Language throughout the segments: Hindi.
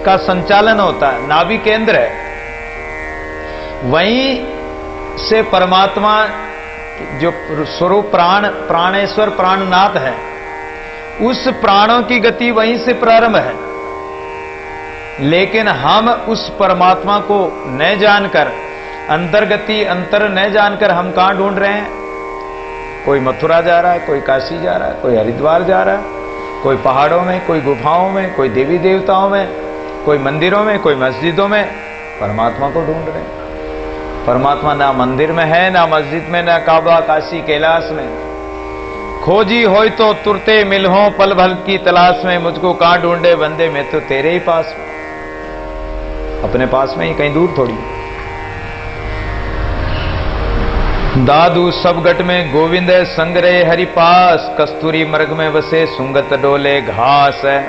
का संचालन होता है, नाभि केंद्र है, वहीं से परमात्मा जो स्वरूप प्राणेश्वर प्राणनाथ है, उस प्राणों की गति वहीं से प्रारंभ है। लेकिन हम उस परमात्मा को न जानकर, अंतर्गति अंतर न जानकर हम कहां ढूंढ रहे हैं? कोई मथुरा जा रहा है, कोई काशी जा रहा है, कोई हरिद्वार जा रहा है, कोई पहाड़ों में, कोई गुफाओं में, कोई देवी देवताओं में, कोई मंदिरों में, कोई मस्जिदों में परमात्मा को ढूंढ रहे हैं। परमात्मा ना मंदिर में है, ना मस्जिद में, ना काबा काशी कैलाश में। खोजी होय तो तुरते मिल हो पल भल की तलाश में, मुझको कहां ढूंढे बंदे, मैं तो तेरे ही पास में, अपने पास में ही, कहीं दूर थोड़ी। दादू सब गट में गोविंद है, संग रहे हरि पास, कस्तूरी मृग में बसे सुंगत डोले घास है।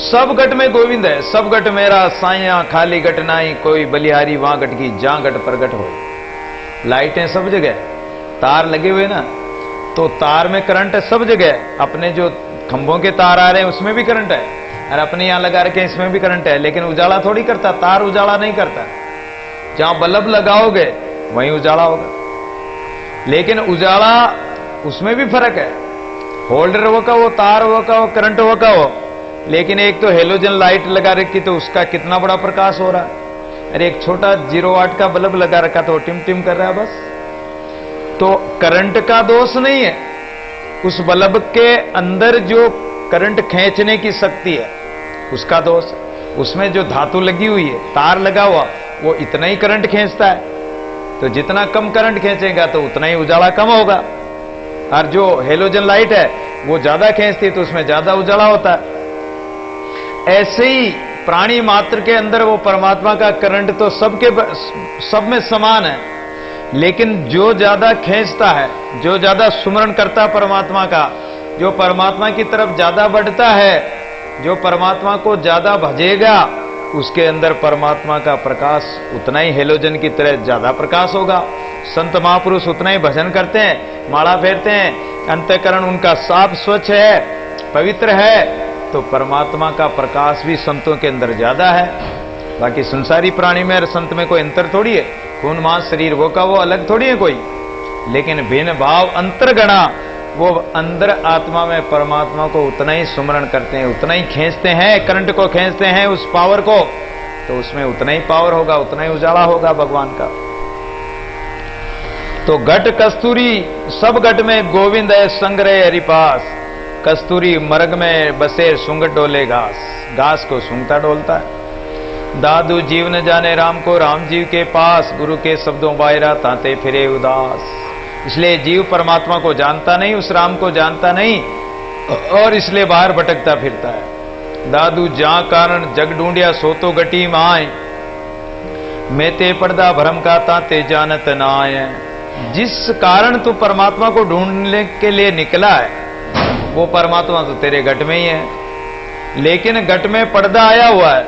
सब गट में गोविंद है, सब गट मेरा साइया, खाली गट नाई कोई, बलिहारी वहां गट की जहां गट प्रगट हो। लाइटें सब जगह, तार लगे हुए ना, तो तार में करंट है सब जगह। अपने जो खंभों के तार आ रहे हैं उसमें भी करंट है, और अपने यहां लगा रखे इसमें भी करंट है, लेकिन उजाला थोड़ी करता, तार उजाला नहीं करता। जहां बल्ब लगाओगे वहीं उजाला होगा, लेकिन उजाला उसमें भी फर्क है। होल्डर हो का वो, तार हो का वो, करंट हो का वो। लेकिन एक तो हेलोजन लाइट लगा रखी तो उसका कितना बड़ा प्रकाश हो रहा है, अरे एक छोटा 0 वाट का बल्ब लगा रखा तो टिम टिम कर रहा है बस। तो करंट का दोष नहीं है, उस बल्ब के अंदर जो करंट खींचने की शक्ति है उसका दोष है। उसमें जो धातु लगी हुई है, तार लगा हुआ, वो इतना ही करंट खींचता है, तो जितना कम करंट खींचेगा तो उतना ही उजाला कम होगा। और जो हेलोजन लाइट है वो ज्यादा खींचती है तो उसमें ज्यादा उजाला होता है। ऐसे ही प्राणी मात्र के अंदर वो परमात्मा का करंट तो सब में समान है, लेकिन जो ज्यादा खींचता है, जो ज्यादा सुमरण करता है परमात्मा का, जो परमात्मा की तरफ ज्यादा बढ़ता है, जो परमात्मा को ज्यादा भजेगा, उसके अंदर परमात्मा का प्रकाश उतना ही हेलोजन की तरह ज्यादा प्रकाश होगा। संत महापुरुष उतना ही भजन करते हैं, माला फेरते हैं, अंतःकरण उनका साफ स्वच्छ है, पवित्र है, तो परमात्मा का प्रकाश भी संतों के अंदर ज्यादा है। बाकी संसारी प्राणी में और संत में कोई अंतर थोड़ी है, खून मांस शरीर वो का वो अलग थोड़ी है कोई, लेकिन भिन्न भाव अंतर्गणा, वो अंदर आत्मा में परमात्मा को उतना ही सुमरण करते हैं, उतना ही खींचते हैं, करंट को खींचते हैं, उस पावर को, तो उसमें उतना ही पावर होगा, उतना ही उजाला होगा भगवान का। तो घट कस्तूरी सब घट में गोविंद है, संग रहे हरि पास, कस्तूरी मर्ग में बसे सुंगट डोले घास, घास को सूंघता डोलता है। दादू जीव न जाने राम को, राम जीव के पास, गुरु के शब्दों बायरा ताते फिरे उदास। इसलिए जीव परमात्मा को जानता नहीं, उस राम को जानता नहीं, और इसलिए बाहर भटकता फिरता है। दादू जहां कारण जग ढूंढिया सो तो गटी माए, मैं ते पर्दा भरम का ताते जानत नाय। जिस कारण तू परमात्मा को ढूंढने के लिए निकला है वो परमात्मा तो तेरे घट में ही है, लेकिन घट में पर्दा आया हुआ है,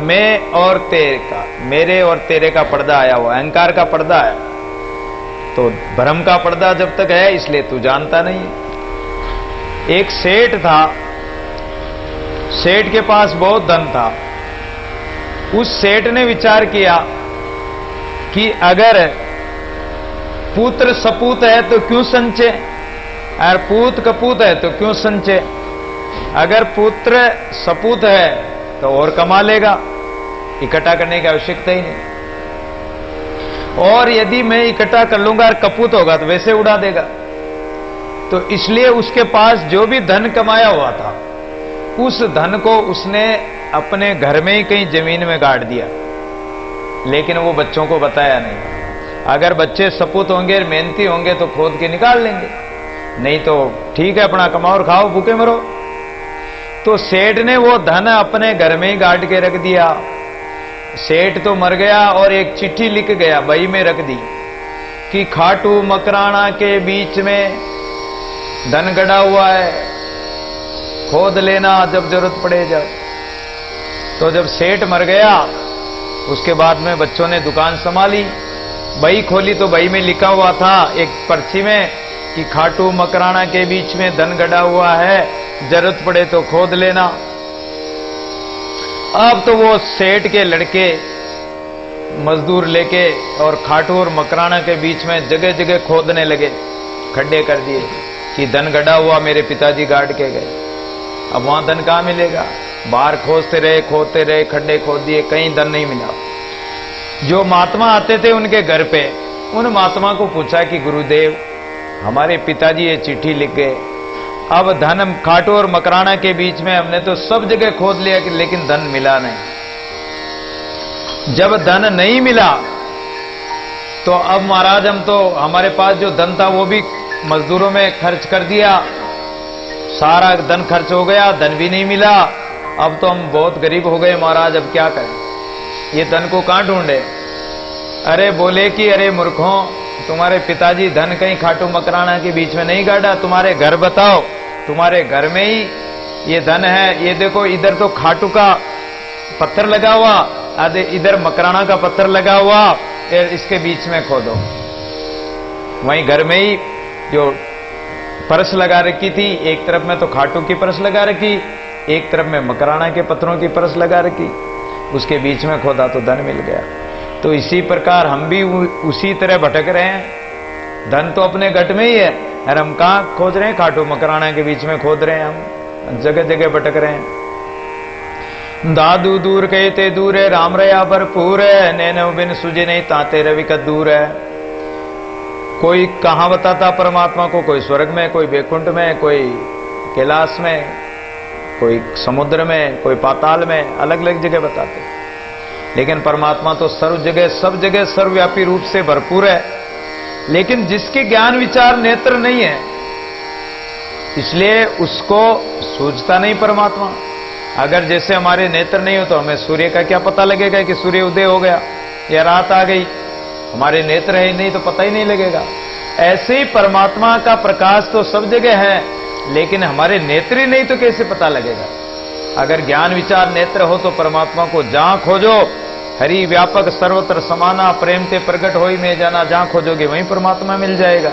मैं और तेरे का, मेरे और तेरे का पर्दा आया हुआ है, अहंकार का पर्दा है। तो भ्रम का पर्दा जब तक है इसलिए तू जानता नहीं है। एक सेठ था, सेठ के पास बहुत धन था। उस सेठ ने विचार किया कि अगर पुत्र सपूत है तो क्यों संचय, और पूत कपूत है तो क्यों संचय। अगर पुत्र सपूत है तो और कमा लेगा, इकट्ठा करने की आवश्यकता ही नहीं, और यदि मैं इकट्ठा कर लूंगा और कपूत होगा तो वैसे उड़ा देगा। तो इसलिए उसके पास जो भी धन कमाया हुआ था, उस धन को उसने अपने घर में ही कहीं जमीन में गाड़ दिया, लेकिन वो बच्चों को बताया नहीं। अगर बच्चे सपूत होंगे, मेहनती होंगे तो खोद के निकाल लेंगे, नहीं तो ठीक है अपना कमाओ और खाओ, भूखे मरो। तो सेठ ने वो धन अपने घर में ही गाड़ के रख दिया। सेठ तो मर गया और एक चिट्ठी लिख गया, बही में रख दी कि खाटू मकराना के बीच में धन गड़ा हुआ है, खोद लेना जब जरूरत पड़े जब। तो जब सेठ मर गया उसके बाद में बच्चों ने दुकान संभाली, बही खोली तो बही में लिखा हुआ था एक पर्ची में कि खाटू मकराना के बीच में धन गड़ा हुआ है, जरूरत पड़े तो खोद लेना। अब तो वो सेठ के लड़के मजदूर लेके और खाटू और मकराना के बीच में जगह जगह खोदने लगे, खड्डे कर दिए कि धन गड़ा हुआ मेरे पिताजी गाड़ के गए। अब वहां धन कहां मिलेगा? बाहर खोदते रहे, खड्डे खोद दिए, कहीं धन नहीं मिला। जो महात्मा आते थे उनके घर पे, उन महात्मा को पूछा कि गुरुदेव हमारे पिताजी ये चिट्ठी लिख गए, अब धन खाटू और मकराना के बीच में हमने तो सब जगह खोद लिया लेकिन धन मिला नहीं। जब धन नहीं मिला तो अब महाराज हम तो, हमारे पास जो धन था वो भी मजदूरों में खर्च कर दिया, सारा धन खर्च हो गया, धन भी नहीं मिला। अब तो हम बहुत गरीब हो गए महाराज, अब क्या करें? ये धन को कहां ढूंढे? अरे बोले कि अरे मूर्खों, तुम्हारे पिताजी धन कहीं खाटू मकराना के बीच में नहीं गाड़ा, तुम्हारे घर बताओ, तुम्हारे घर में ही ये धन है। ये देखो इधर तो खाटू का पत्थर लगा हुआ, आधे इधर मकराना का पत्थर लगा हुआ, इसके बीच में खोदो। वहीं घर में ही जो परस लगा रखी थी, एक तरफ में तो खाटू की परस लगा रखी, एक तरफ में मकराना के पत्थरों की परस लगा रखी, उसके बीच में खोदा तो धन मिल गया। तो इसी प्रकार हम भी उसी तरह भटक रहे हैं। धन तो अपने घट में ही है और हम कहां खोज रहे हैं? खाटू मकराना के बीच में खोद रहे हैं, हम जगह जगह भटक रहे हैं। दादू दूर कहते दूर है, राम रया भरपूर है, नैनो बिन सुझे नहीं ताते रवि का दूर है। कोई कहां बताता परमात्मा को? कोई स्वर्ग में, कोई बैकुंठ में, कोई कैलाश में, कोई समुद्र में, कोई पाताल में, अलग अलग जगह बताते। लेकिन परमात्मा तो सर्व जगह, सब जगह सर्वव्यापी रूप से भरपूर है। लेकिन जिसके ज्ञान विचार नेत्र नहीं है, इसलिए उसको सूझता नहीं परमात्मा। अगर जैसे हमारे नेत्र नहीं हो तो हमें सूर्य का क्या पता लगेगा कि सूर्य उदय हो गया या रात आ गई? हमारे नेत्र है नहीं तो पता ही नहीं लगेगा। ऐसे ही परमात्मा का प्रकाश तो सब जगह है, लेकिन हमारे नेत्र ही नहीं तो कैसे पता लगेगा? अगर ज्ञान विचार नेत्र हो तो परमात्मा को जहां खोजो, हरि व्यापक सर्वत्र समाना, प्रेम ते प्रगट होई में जाना, जहां खोजोगे वहीं परमात्मा मिल जाएगा।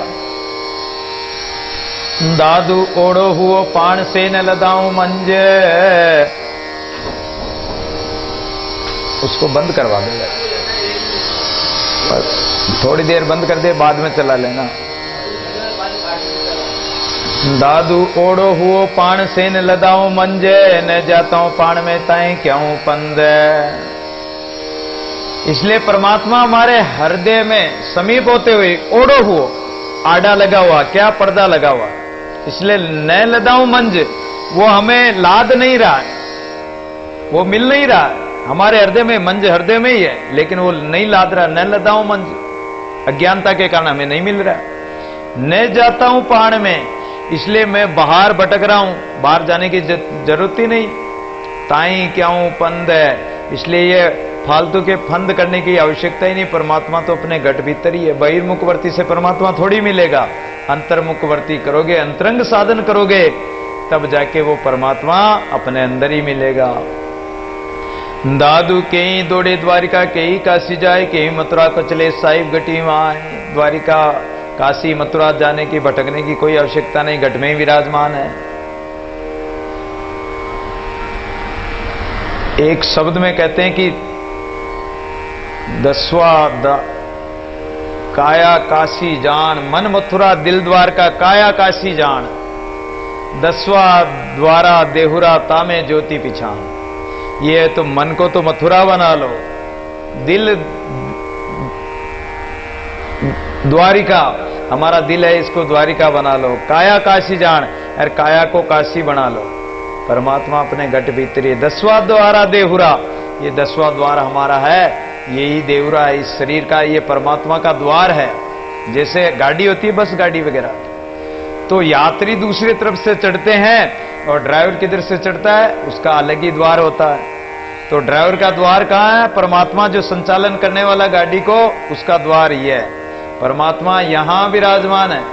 दादू ओढ़ो हुओ पान से न लदाऊं मंज, उसको बंद करवा देगा, थोड़ी देर बंद कर दे, बाद में चला लेना। दादू ओढ़ो हुओ पान से न लदाऊं मंजे, न जाता हूं पान में ताई क्यों पंद। इसलिए परमात्मा हमारे हृदय में समीप होते हुए ओढ़ो हुओ, आड़ा लगा हुआ, क्या पर्दा लगा हुआ, इसलिए न लदाऊं मंज, वो हमें लाद नहीं रहा है, वो मिल नहीं रहा है। हमारे हृदय में, मंज हृदय में ही है, लेकिन वो नहीं लाद रहा। न लदाऊं मंज, अज्ञानता के कारण हमें नहीं मिल रहा। न जाता हूं पहाड़ में, इसलिए मैं बाहर भटक रहा हूं, बाहर जाने की जरूरत ही नहीं। ताई क्या हूं पंद है, इसलिए ये फालतू के फंद करने की आवश्यकता ही नहीं। परमात्मा तो अपने घट भीतर ही है। बहिर्मुखवर्ती से परमात्मा थोड़ी मिलेगा, अंतर्मुखवर्ती करोगे, अंतरंग साधन करोगे, तब जाके वो परमात्मा अपने अंदर ही मिलेगा। दादू के ही दौड़े द्वारिका, के ही काशी जाए, के ही मथुरा को चले साहिब गटी वहां। द्वारिका, काशी, मथुरा जाने की, भटकने की कोई आवश्यकता नहीं, घट में ही विराजमान है। एक शब्द में कहते हैं कि काया काशी जान, मन मथुरा दिल द्वारका, काया काशी जान, दसवा द्वारा देहुरा तामे ज्योति पिछान। ये तो मन को तो मथुरा बना लो, दिल द्वारिका, हमारा दिल है, इसको द्वारिका बना लो। काया काशी जान, और काया को काशी बना लो। परमात्मा अपने घट भीतर है। दसवा द्वारा देहुरा, ये दसवा द्वार हमारा है, यही देहुरा है इस शरीर का, ये परमात्मा का द्वार है। जैसे गाड़ी होती है, बस गाड़ी वगैरह, तो यात्री दूसरी तरफ से चढ़ते हैं और ड्राइवर किधर से चढ़ता है, उसका अलग ही द्वार होता है। तो ड्राइवर का द्वार कहां है? परमात्मा जो संचालन करने वाला गाड़ी को, उसका द्वार ये है। परमात्मा यहां विराजमान है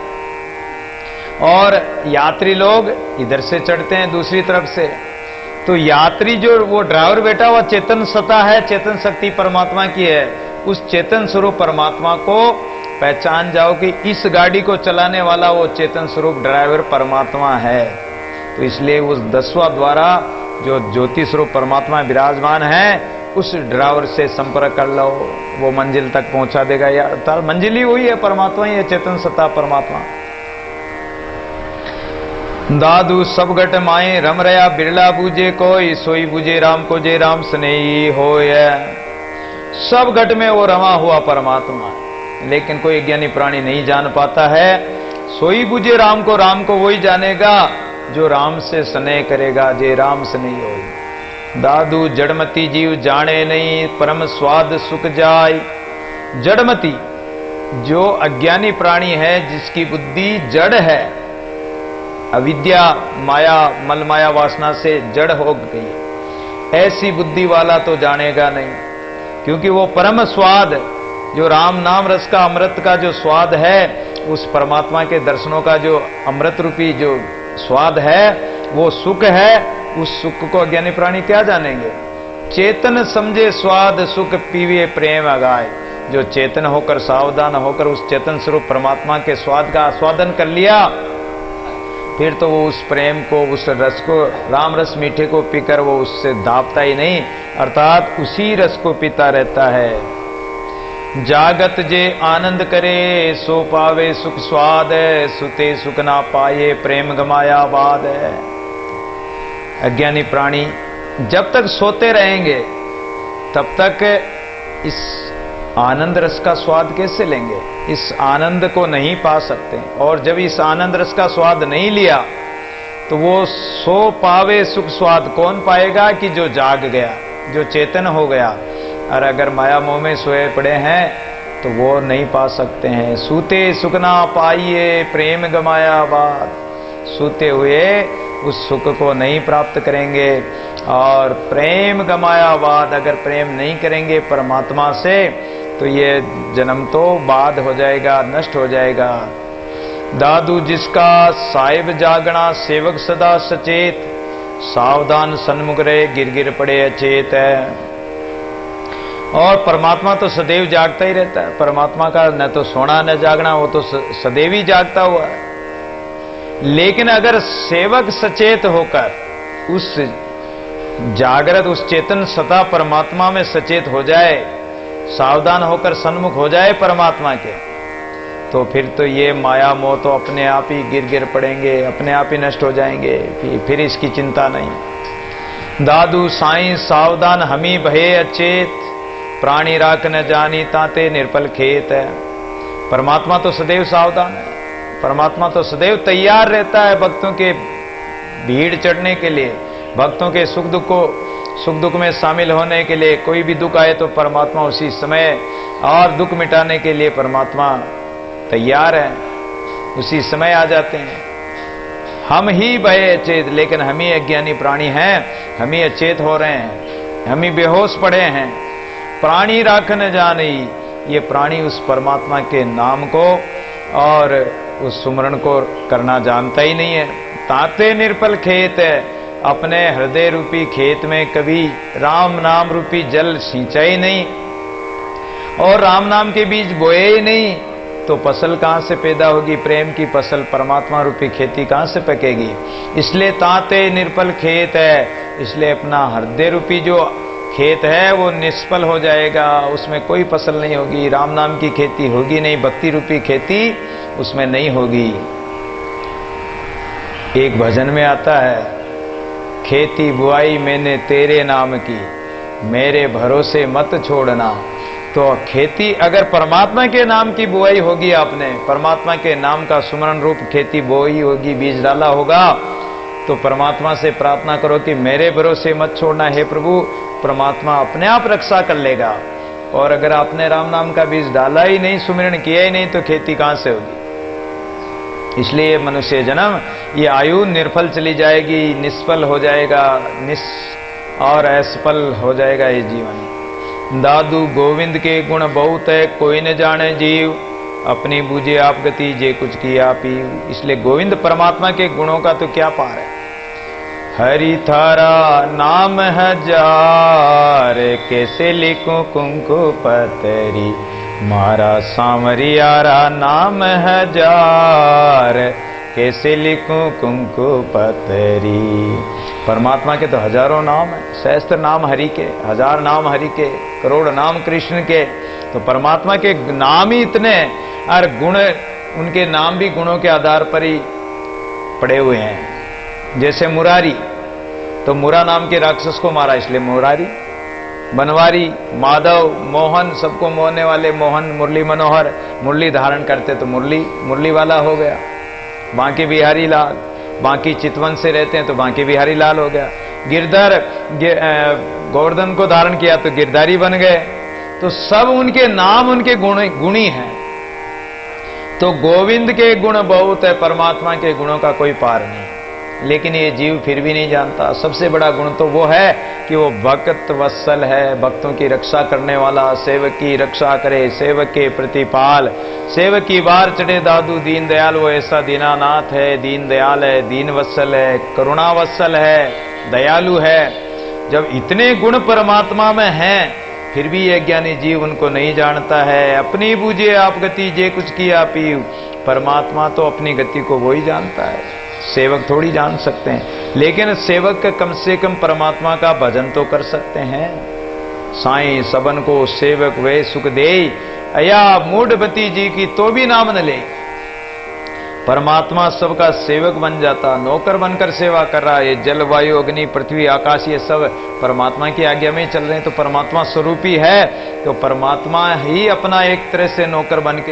और यात्री लोग इधर से चढ़ते हैं दूसरी तरफ से। तो यात्री जो वो ड्राइवर बैठा हुआ चेतन सत्ता है, चेतन शक्ति परमात्मा की है। उस चेतन स्वरूप परमात्मा को पहचान जाओ कि इस गाड़ी को चलाने वाला वो चेतन स्वरूप ड्राइवर परमात्मा है। तो इसलिए उस दसवां द्वारा जो ज्योति स्वरूप परमात्मा विराजमान है उस ड्राइवर से संपर्क कर लो, वो मंजिल तक पहुंचा देगा। यार मंजिल ही वही है, परमात्मा ही है, चेतन सत्ता परमात्मा। दादू सब घट माए रम रया बिरला बूझे कोई, सोई बूझे राम को जे राम स्नेही होय। सब घट में वो रमा हुआ परमात्मा है, लेकिन कोई ज्ञानी प्राणी नहीं जान पाता है। सोई बूझे राम को वही जानेगा जो राम से स्नेह करेगा, जे राम स्नेही होय। दादू जड़मती जीव जाने नहीं, परम स्वाद सुख जाय। जड़मती जो अज्ञानी प्राणी है, जिसकी बुद्धि जड़ है, अविद्या माया मल माया वासना से जड़ हो गई, ऐसी बुद्धि वाला तो जानेगा नहीं, क्योंकि वो परम स्वाद जो राम नाम रस का अमृत का जो स्वाद है, उस परमात्मा के दर्शनों का जो अमृत रूपी जो स्वाद है, वो सुख है। उस सुख को अज्ञानी प्राणी क्या जानेंगे। चेतन समझे स्वाद सुख पीवे प्रेम अगाय। जो चेतन होकर सावधान होकर उस चेतन स्वरूप परमात्मा के स्वाद का आस्वादन कर लिया, फिर तो वो उस प्रेम को, उस रस को, राम रस मीठे को पीकर वो उससे दापता ही नहीं, अर्थात उसी रस को पीता रहता है। जागत जे आनंद करे सो पावे सुख स्वाद, सुते सुख ना पाए प्रेम गमाया बाद। अज्ञानी प्राणी जब तक सोते रहेंगे तब तक इस आनंद रस का स्वाद कैसे लेंगे, इस आनंद को नहीं पा सकते। और जब इस आनंद रस का स्वाद नहीं लिया तो वो सो पावे सुख स्वाद कौन पाएगा, कि जो जाग गया, जो चेतन हो गया। और अगर माया मोह में सोए पड़े हैं तो वो नहीं पा सकते हैं। सूते सुख ना पाइए प्रेम गमाया बाद। सूते हुए उस सुख को नहीं प्राप्त करेंगे। और प्रेम गमाया बाद, अगर प्रेम नहीं करेंगे परमात्मा से तो ये जन्म तो बाद हो जाएगा, नष्ट हो जाएगा। दादू जिसका साहिब जागना सेवक सदा सचेत, सावधान सन्मुख रहे गिर गिर पड़े अचेत है। और परमात्मा तो सदैव जागता ही रहता है। परमात्मा का न तो सोना न जागना, वो तो सदैव ही जागता हुआ है। लेकिन अगर सेवक सचेत होकर उस जागृत उस चेतन सता परमात्मा में सचेत हो जाए, सावधान होकर सन्मुख हो जाए परमात्मा के, तो फिर तो ये माया मोह तो अपने आप ही गिर गिर पड़ेंगे, अपने आप ही नष्ट हो जाएंगे, फिर इसकी चिंता नहीं। दादू साईं सावधान हमी भये अचेत, प्राणी राख न जानी ताते निर्पल खेत है। परमात्मा तो सदैव सावधान है, परमात्मा तो सदैव तैयार रहता है भक्तों के भीड़ चढ़ने के लिए, भक्तों के सुख दुख में शामिल होने के लिए। कोई भी दुख आए तो परमात्मा उसी समय, और दुख मिटाने के लिए परमात्मा तैयार है, उसी समय आ जाते हैं। हम ही भय अचेत, लेकिन हम ही अज्ञानी प्राणी हैं, हम ही अचेत हो रहे हैं, हम ही बेहोश पड़े हैं। प्राणी राख न जानी, ये प्राणी उस परमात्मा के नाम को और उस सुमरण को करना जानता ही नहीं है। ताते निर्पल खेत है, अपने हृदय रूपी खेत में कभी राम नाम रूपी जल सींचा ही नहीं और राम नाम के बीज बोए ही नहीं, तो फसल कहां से पैदा होगी, प्रेम की फसल, परमात्मा रूपी खेती कहां से पकेगी। इसलिए ताते निर्पल खेत है, इसलिए अपना हृदय रूपी जो खेत है वो निष्फल हो जाएगा, उसमें कोई फसल नहीं होगी, राम नाम की खेती होगी नहीं, भक्ति रूपी खेती उसमें नहीं होगी। एक भजन में आता है, खेती बुआई मैंने तेरे नाम की, मेरे भरोसे मत छोड़ना। तो खेती अगर परमात्मा के नाम की बुआई होगी, आपने परमात्मा के नाम का सुमरण रूप खेती बोई होगी, बीज डाला होगा, तो परमात्मा से प्रार्थना करो कि मेरे भरोसे मत छोड़ना, हे प्रभु। परमात्मा अपने आप रक्षा कर लेगा। और अगर आपने राम नाम का बीज डाला ही नहीं, सुमिरन किया ही नहीं, तो खेती कहां से होगी। इसलिए मनुष्य जन्म, ये आयु निर्फल चली जाएगी, निष्फल हो जाएगा, और असफल हो जाएगा ये जीवन। दादू गोविंद के गुण बहुत है, कोई न जाने जीव, अपनी बूझे आप गति, जे कुछ किया आप ही। इसलिए गोविंद परमात्मा के गुणों का तो क्या पार है। हरि थारा नाम हजार, कैसे लिखूं कुंकु पतरी, मारा सांवरियारा नाम हजार, कैसे लिखूं कुंकु पतरी। परमात्मा के तो हजारों नाम है, सहस्त्र नाम हरि के, हजार नाम हरि के, करोड़ नाम कृष्ण के। तो परमात्मा के नाम ही इतने और गुण, उनके नाम भी गुणों के आधार पर ही पड़े हुए हैं। जैसे मुरारी, तो मुरा नाम के राक्षस को मारा इसलिए मुरारी। बनवारी, माधव, मोहन, सबको मोहने वाले मोहन, मुरली मनोहर, मुरली धारण करते तो मुरली वाला हो गया। बांके बिहारी लाल, बांकी चितवन से रहते हैं तो बांके बिहारी लाल हो गया। गिरधर, गोवर्धन को धारण किया तो गिरधारी बन गए। तो सब उनके नाम उनके गुणी हैं। तो गोविंद के गुण बहुत है, परमात्मा के गुणों का कोई पार नहीं। लेकिन ये जीव फिर भी नहीं जानता। सबसे बड़ा गुण तो वो है कि वो भक्त वत्सल है, भक्तों की रक्षा करने वाला, सेवक की रक्षा करे, सेवक के प्रतिपाल। सेवक की बार चढ़े दादू दीन दयाल, वो ऐसा दीनानाथ है, दीन दयाल है, दीन वत्सल है, करुणा वत्सल है, दयालु है। जब इतने गुण परमात्मा में हैं, फिर भी ये ज्ञानी जीव उनको नहीं जानता है। अपनी बूझे आप गति जे कुछ किया पीव, परमात्मा तो अपनी गति को वो ही जानता है, सेवक थोड़ी जान सकते हैं। लेकिन सेवक कम से कम परमात्मा का भजन तो कर सकते हैं। साईं सबन को सेवक वे सुख दे, अया मूढ़बती जी की तो भी नाम न ले। परमात्मा सबका सेवक बन जाता, नौकर बनकर सेवा कर रहा है। ये जल वायु अग्नि पृथ्वी आकाश ये सब परमात्मा की आज्ञा में चल रहे हैं, तो परमात्मा स्वरूपी है। तो परमात्मा ही अपना एक तरह से नौकर बन के